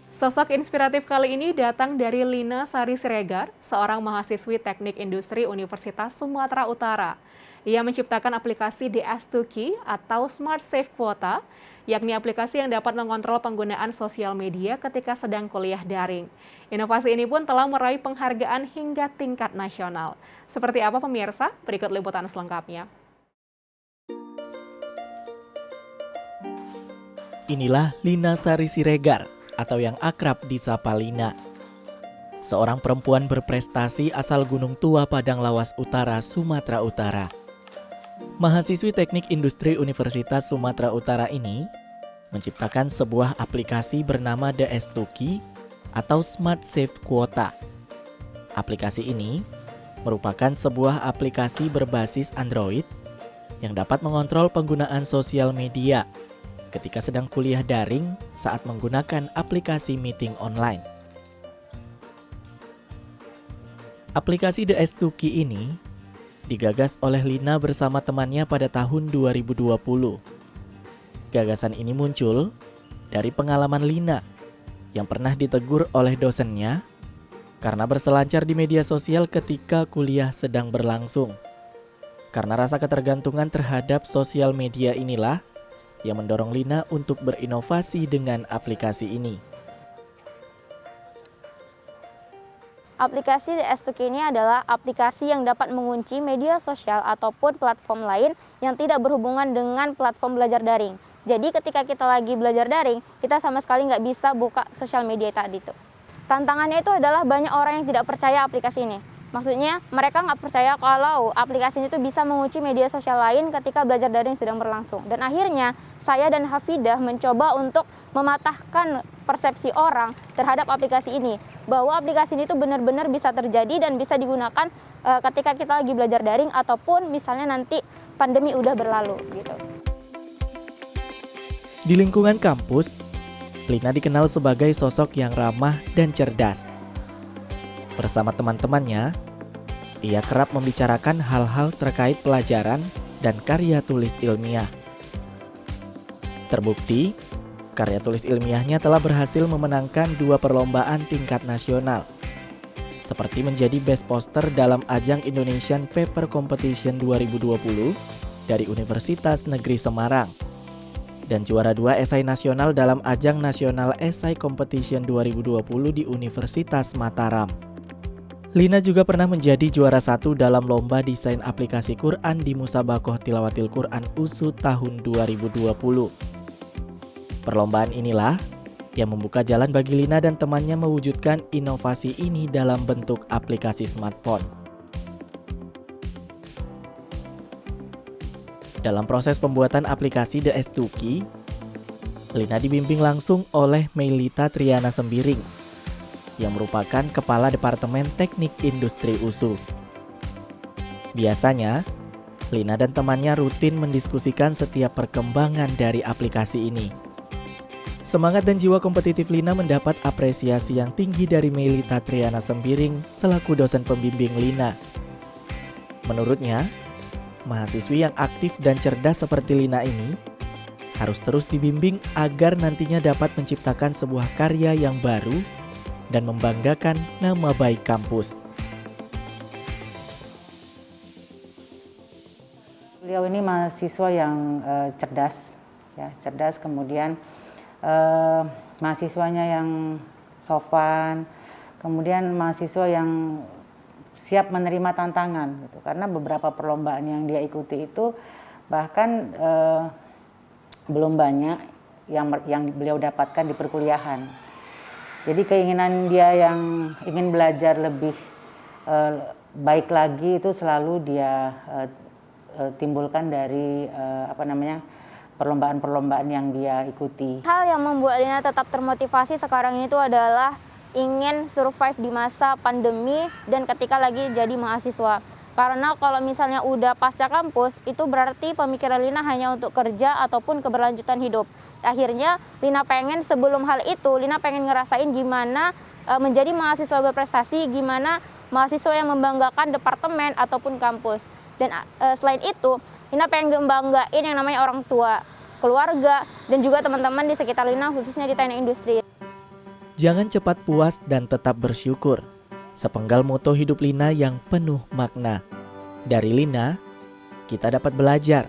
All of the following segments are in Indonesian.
Sosok inspiratif kali ini datang dari Lina Sari Siregar, seorang mahasiswi Teknik Industri Universitas Sumatera Utara. Ia menciptakan aplikasi DS2Key atau Smart Safe Quota, yakni aplikasi yang dapat mengontrol penggunaan sosial media ketika sedang kuliah daring. Inovasi ini pun telah meraih penghargaan hingga tingkat nasional. Seperti apa pemirsa? Berikut liputan selengkapnya. Inilah Lina Sari Siregar atau yang akrab disapa Lina. Seorang perempuan berprestasi asal Gunung Tua Padang Lawas Utara, Sumatera Utara. Mahasiswi Teknik Industri Universitas Sumatera Utara ini menciptakan sebuah aplikasi bernama DS2Key atau Smart Safe Quota. Aplikasi ini merupakan sebuah aplikasi berbasis Android yang dapat mengontrol penggunaan sosial media ketika sedang kuliah daring saat menggunakan aplikasi meeting online. Aplikasi DS2Key ini digagas oleh Lina bersama temannya pada tahun 2020. Gagasan ini muncul dari pengalaman Lina yang pernah ditegur oleh dosennya karena berselancar di media sosial ketika kuliah sedang berlangsung. Karena rasa ketergantungan terhadap sosial media inilah yang mendorong Lina untuk berinovasi dengan aplikasi ini. Aplikasi DS2Key ini adalah aplikasi yang dapat mengunci media sosial ataupun platform lain yang tidak berhubungan dengan platform belajar daring. Jadi ketika kita lagi belajar daring, kita sama sekali nggak bisa buka sosial media tadi itu. Tantangannya itu adalah banyak orang yang tidak percaya aplikasi ini. Maksudnya mereka nggak percaya kalau aplikasi ini tuh bisa mengunci media sosial lain ketika belajar daring sedang berlangsung. Dan akhirnya saya dan Hafidah mencoba untuk mematahkan persepsi orang terhadap aplikasi ini. Bahwa aplikasi ini tuh benar-benar bisa terjadi dan bisa digunakan ketika kita lagi belajar daring ataupun misalnya nanti pandemi udah berlalu gitu. Di lingkungan kampus, Lina dikenal sebagai sosok yang ramah dan cerdas. Bersama teman-temannya, ia kerap membicarakan hal-hal terkait pelajaran dan karya tulis ilmiah. Terbukti, karya tulis ilmiahnya telah berhasil memenangkan 2 perlombaan tingkat nasional, seperti menjadi best poster dalam ajang Indonesian Paper Competition 2020 dari Universitas Negeri Semarang, dan juara 2 esai nasional dalam ajang National Essay Competition 2020 di Universitas Mataram. Lina juga pernah menjadi juara 1 dalam lomba desain aplikasi Quran di Musabakoh Tilawatil Quran USU tahun 2020. Perlombaan inilah yang membuka jalan bagi Lina dan temannya mewujudkan inovasi ini dalam bentuk aplikasi smartphone. Dalam proses pembuatan aplikasi DS2Key, Lina dibimbing langsung oleh Meilita Triana Sembiring, yang merupakan Kepala Departemen Teknik Industri USU. Biasanya, Lina dan temannya rutin mendiskusikan setiap perkembangan dari aplikasi ini. Semangat dan jiwa kompetitif Lina mendapat apresiasi yang tinggi dari Meilita Triana Sembiring selaku dosen pembimbing Lina. Menurutnya, mahasiswi yang aktif dan cerdas seperti Lina ini harus terus dibimbing agar nantinya dapat menciptakan sebuah karya yang baru dan membanggakan nama baik kampus. Beliau ini mahasiswa yang cerdas, kemudian mahasiswanya yang sopan, kemudian mahasiswa yang siap menerima tantangan, gitu. Karena beberapa perlombaan yang dia ikuti itu bahkan belum banyak yang beliau dapatkan di perkuliahan. Jadi keinginan dia yang ingin belajar lebih baik lagi itu selalu dia timbulkan dari perlombaan-perlombaan yang dia ikuti. Hal yang membuat Lina tetap termotivasi sekarang ini tuh adalah ingin survive di masa pandemi dan ketika lagi jadi mahasiswa. Karena kalau misalnya udah pasca kampus, itu berarti pemikiran Lina hanya untuk kerja ataupun keberlanjutan hidup. Akhirnya Lina pengen sebelum hal itu, Lina pengen ngerasain gimana menjadi mahasiswa berprestasi, gimana mahasiswa yang membanggakan departemen ataupun kampus. Dan selain itu, Lina pengen ngebanggain yang namanya orang tua, keluarga, dan juga teman-teman di sekitar Lina khususnya di teknik industri. Jangan cepat puas dan tetap bersyukur. Sepenggal moto hidup Lina yang penuh makna. Dari Lina, kita dapat belajar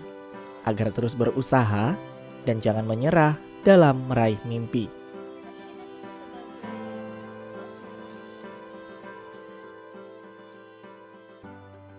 agar terus berusaha dan jangan menyerah dalam meraih mimpi.